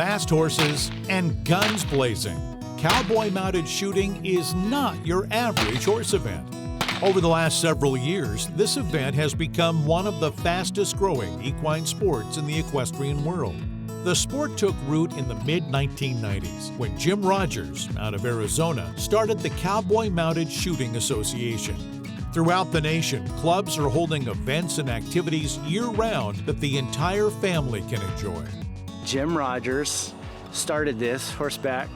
fast horses, and guns blazing. Cowboy Mounted Shooting is not your average horse event. Over the last several years, this event has become one of the fastest growing equine sports in the equestrian world. The sport took root in the mid-1990s when Jim Rogers, out of Arizona, started the Cowboy Mounted Shooting Association. Throughout the nation, clubs are holding events and activities year-round that the entire family can enjoy. Jim Rogers started this horseback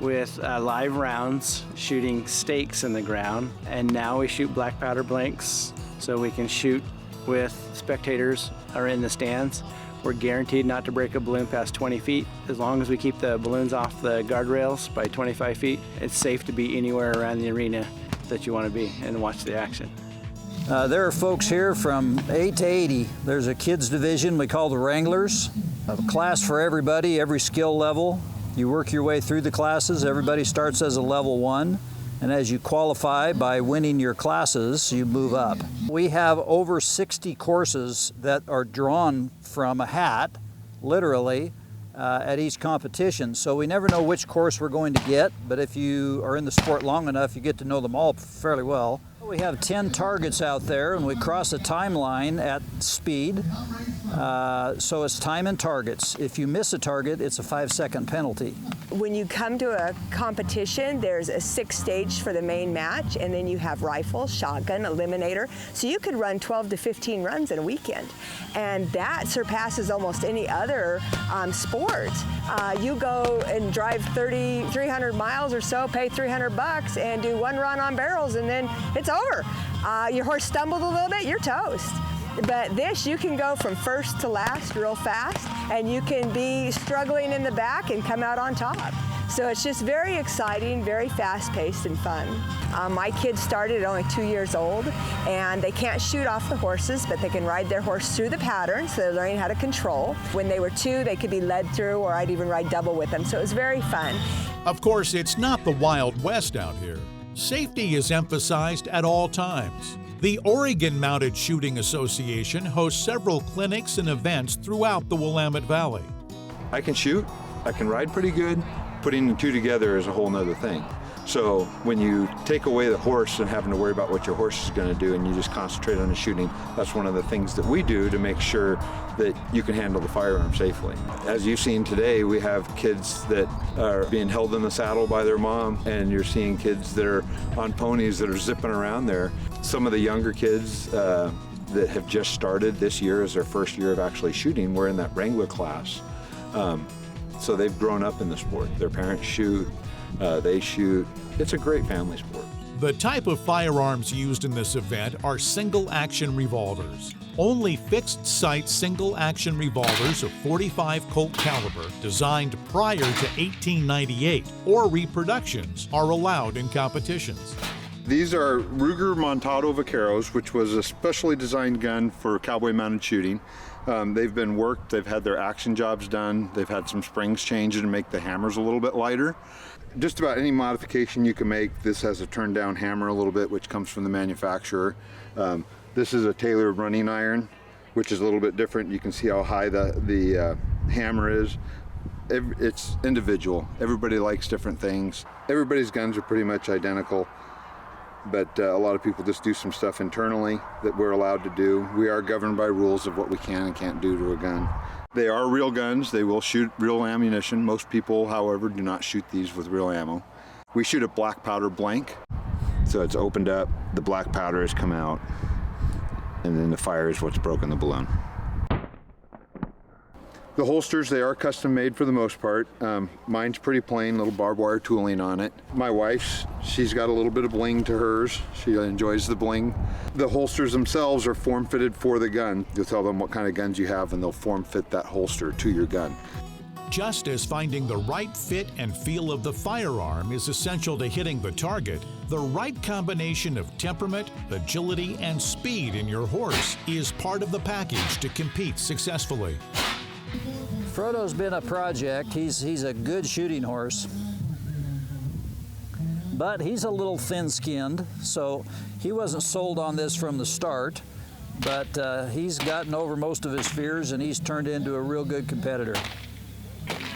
with live rounds, shooting stakes in the ground, and now we shoot black powder blanks so we can shoot with spectators are in the stands. We're guaranteed not to break a balloon past 20 feet. As long as we keep the balloons off the guardrails by 25 feet, it's safe to be anywhere around the arena that you want to be and watch the action. There are folks here from 8 to 80. There's a kids division we call the Wranglers, a class for everybody, every skill level. You work your way through the classes. Everybody starts as a level 1, and as you qualify by winning your classes, you move up. We have over 60 courses that are drawn from a hat, literally, at each competition. So we never know which course we're going to get, but if you are in the sport long enough, you get to know them all fairly well. We have 10 targets out there, and we cross a timeline at speed. So it's time and targets. If you miss a target, it's a 5-second penalty. When you come to a competition, there's a 6-stage for the main match, and then you have rifle, shotgun, eliminator. So you could run 12 to 15 runs in a weekend. And that surpasses almost any other sport. You go and drive 300 miles or so, pay $300 and do 1 run on barrels, and then it's over. Your horse stumbled a little bit, you're toast. But this, you can go from first to last real fast, and you can be struggling in the back and come out on top. So it's just very exciting, very fast-paced and fun. My kids started at only 2 years old, and they can't shoot off the horses, but they can ride their horse through the pattern, so they're learning how to control. When they were 2, they could be led through, or I'd even ride double with them, so it was very fun. Of course, it's not the Wild West out here. Safety is emphasized at all times. The Oregon Mounted Shooting Association hosts several clinics and events throughout the Willamette Valley. I can shoot, I can ride pretty good. Putting the two together is a whole nother thing. So when you take away the horse and having to worry about what your horse is going to do and you just concentrate on the shooting, that's one of the things that we do to make sure that you can handle the firearm safely. As you've seen today, we have kids that are being held in the saddle by their mom, and you're seeing kids that are on ponies that are zipping around there. Some of the younger kids that have just started this year as their first year of actually shooting, we're in that Wrangler class. So they've grown up in the sport. Their parents shoot, they shoot. It's a great family sport. The type of firearms used in this event are single-action revolvers. Only fixed-sight single-action revolvers of .45 Colt caliber designed prior to 1898 or reproductions are allowed in competitions. These are Ruger Montado Vaqueros, which was a specially designed gun for Cowboy Mounted Shooting. They've been worked, they've had their action jobs done, they've had some springs changed to make the hammers a little bit lighter. Just about any modification you can make. This has a turned down hammer a little bit, which comes from the manufacturer. This is a tailored running iron, which is a little bit different. You can see how high the hammer is. It's individual. Everybody likes different things. Everybody's guns are pretty much identical, but a lot of people just do some stuff internally that we're allowed to do. We are governed by rules of what we can and can't do to a gun. They are real guns. They will shoot real ammunition. Most people, however, do not shoot these with real ammo. We shoot a black powder blank. So it's opened up, the black powder has come out, and then the fire is what's broken the balloon. The holsters, they are custom made for the most part. Mine's pretty plain, little barbed wire tooling on it. My wife's, she's got a little bit of bling to hers. She enjoys the bling. The holsters themselves are form fitted for the gun. You'll tell them what kind of guns you have and they'll form fit that holster to your gun. Just as finding the right fit and feel of the firearm is essential to hitting the target, the right combination of temperament, agility, and speed in your horse is part of the package to compete successfully. Frodo's been a project. He's a good shooting horse, but he's a little thin-skinned, so he wasn't sold on this from the start, but he's gotten over most of his fears and he's turned into a real good competitor.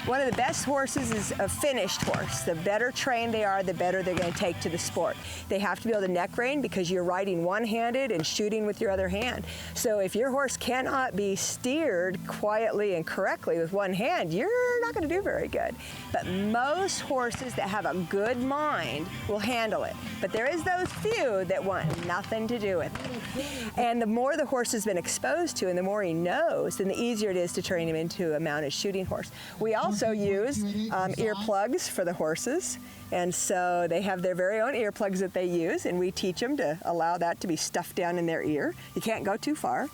One of the best horses is a finished horse. The better trained they are, the better they're going to take to the sport. They have to be able to neck rein because you're riding one-handed and shooting with your other hand. So if your horse cannot be steered quietly and correctly with one hand, you're not going to do very good. But most horses that have a good mind will handle it. But there is those few that want nothing to do with it. And the more the horse has been exposed to and the more he knows, then the easier it is to train him into a mounted shooting horse. We also use earplugs for the horses, and so they have their very own earplugs that they use, and we teach them to allow that to be stuffed down in their ear. You can't go too far.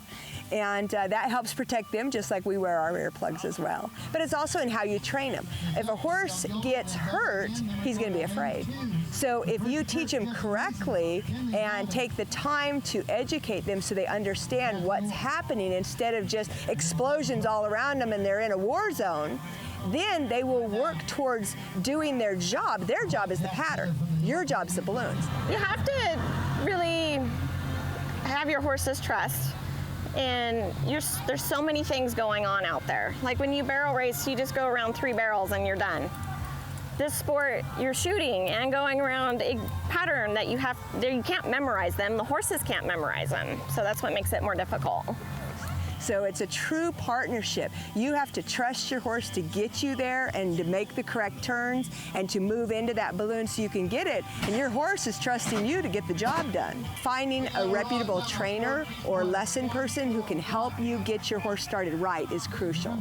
And that helps protect them just like we wear our earplugs as well. But it's also in how you train them. If a horse gets hurt, he's going to be afraid. So if you teach them correctly and take the time to educate them so they understand what's happening instead of just explosions all around them and they're in a war zone, then they will work towards doing their job. Their job is the pattern. Your job's the balloons. You have to really have your horse's trust. And there's so many things going on out there. Like when you barrel race, you just go around 3 barrels and you're done. This sport, you're shooting and going around a pattern that you can't memorize them. The horses can't memorize them. So that's what makes it more difficult. So it's a true partnership. You have to trust your horse to get you there and to make the correct turns and to move into that balloon so you can get it. And your horse is trusting you to get the job done. Finding a reputable trainer or lesson person who can help you get your horse started right is crucial.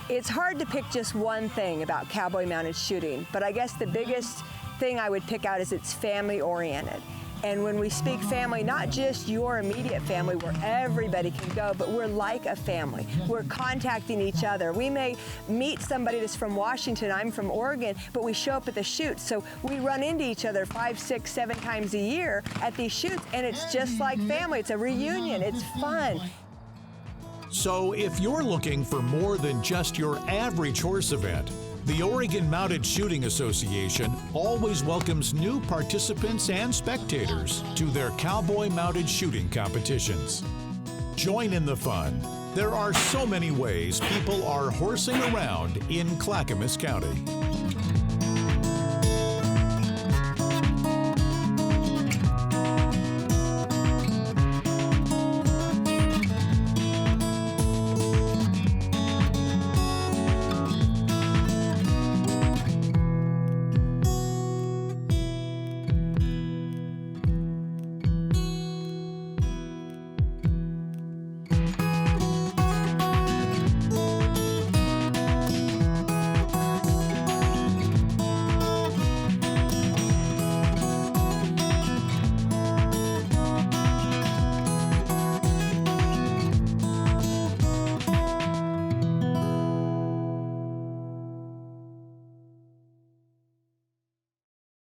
It's hard to pick just one thing about cowboy mounted shooting, but I guess the biggest thing I would pick out is it's family oriented. And when we speak family, not just your immediate family where everybody can go, but we're like a family. We're contacting each other. We may meet somebody that's from Washington, I'm from Oregon, but we show up at the shoots. So we run into each other 5, 6, 7 times a year at these shoots, and it's just like family. It's a reunion. It's fun. So if you're looking for more than just your average horse event, the Oregon Mounted Shooting Association always welcomes new participants and spectators to their Cowboy Mounted Shooting competitions. Join in the fun. There are so many ways people are horsing around in Clackamas County.